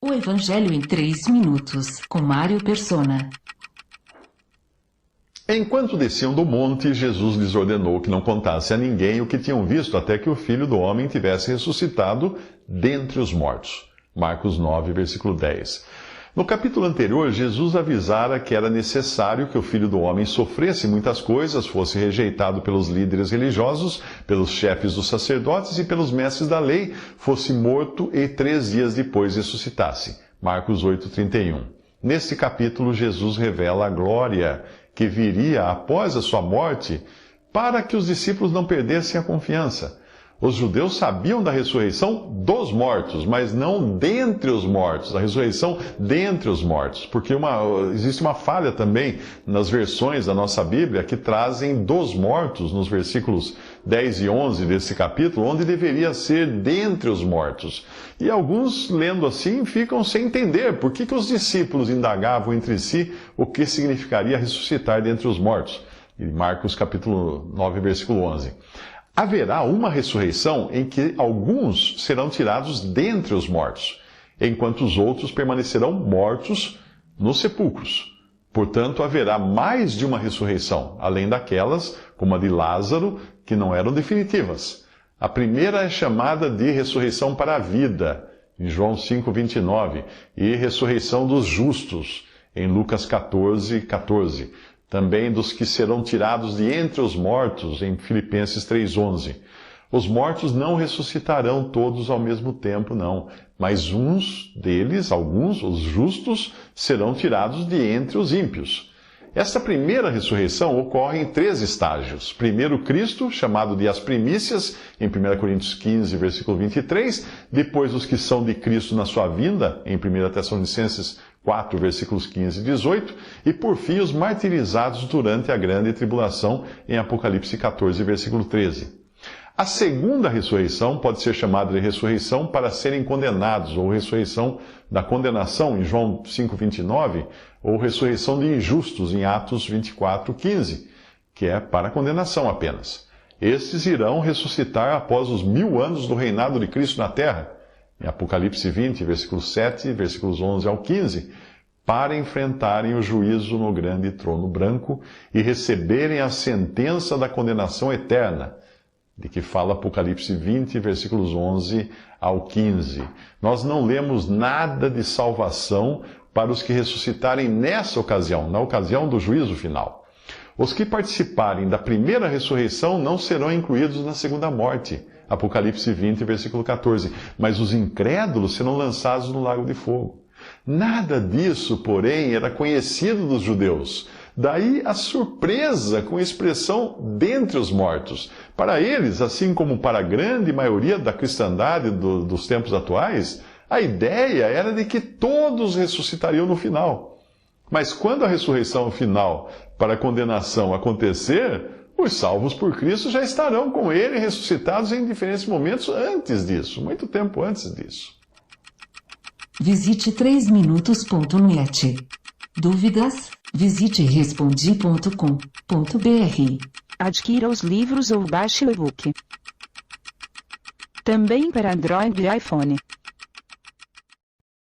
O Evangelho em 3 minutos, com Mário Persona. Enquanto desciam do monte, Jesus lhes ordenou que não contassem a ninguém o que tinham visto, até que o Filho do Homem tivesse ressuscitado dentre os mortos. Marcos 9, versículo 10. No capítulo anterior, Jesus avisara que era necessário que o Filho do Homem sofresse muitas coisas, fosse rejeitado pelos líderes religiosos, pelos chefes dos sacerdotes e pelos mestres da lei, fosse morto e 3 dias depois ressuscitasse. Marcos 8:31. Neste capítulo, Jesus revela a glória que viria após a sua morte para que os discípulos não perdessem a confiança. Os judeus sabiam da ressurreição dos mortos, mas não dentre os mortos, a ressurreição dentre os mortos, porque existe uma falha também nas versões da nossa Bíblia que trazem dos mortos, nos versículos 10 e 11 desse capítulo, onde deveria ser dentre os mortos. E alguns, lendo assim, ficam sem entender por que os discípulos indagavam entre si o que significaria ressuscitar dentre os mortos. Em Marcos capítulo 9, versículo 11. Haverá uma ressurreição em que alguns serão tirados dentre os mortos, enquanto os outros permanecerão mortos nos sepulcros. Portanto, haverá mais de uma ressurreição, além daquelas, como a de Lázaro, que não eram definitivas. A primeira é chamada de ressurreição para a vida, em João 5:29, e ressurreição dos justos, em Lucas 14:14. Também dos que serão tirados de entre os mortos, em Filipenses 3:11. Os mortos não ressuscitarão todos ao mesmo tempo, não. Mas uns deles, alguns, os justos, serão tirados de entre os ímpios. Esta primeira ressurreição ocorre em 3 estágios. Primeiro, Cristo, chamado de as primícias, em 1 Coríntios 15, versículo 23. Depois, os que são de Cristo na sua vinda, em 1 Tessalonicenses 4, versículos 15 e 18. E, por fim, os martirizados durante a grande tribulação, em Apocalipse 14, versículo 13. A segunda ressurreição pode ser chamada de ressurreição para serem condenados, ou ressurreição da condenação, em João 5:29, ou ressurreição de injustos, em Atos 24:15, que é para condenação apenas. Estes irão ressuscitar após os 1000 anos do reinado de Cristo na terra, em Apocalipse 20, versículos 7, versículos 11 ao 15, para enfrentarem o juízo no grande trono branco e receberem a sentença da condenação eterna, de que fala Apocalipse 20, versículos 11 ao 15. Nós não lemos nada de salvação para os que ressuscitarem nessa ocasião, na ocasião do juízo final. Os que participarem da primeira ressurreição não serão incluídos na segunda morte, Apocalipse 20, versículo 14, mas os incrédulos serão lançados no lago de fogo. Nada disso, porém, era conhecido dos judeus. Daí a surpresa com a expressão dentre os mortos. Para eles, assim como para a grande maioria da cristandade dos tempos atuais, a ideia era de que todos ressuscitariam no final. Mas quando a ressurreição final para a condenação acontecer, os salvos por Cristo já estarão com Ele ressuscitados em diferentes momentos antes disso, muito tempo antes disso. Visite 3minutos.net. Dúvidas? Visite respondi.com.br. Adquira os livros ou baixe o e-book. Também para Android e iPhone.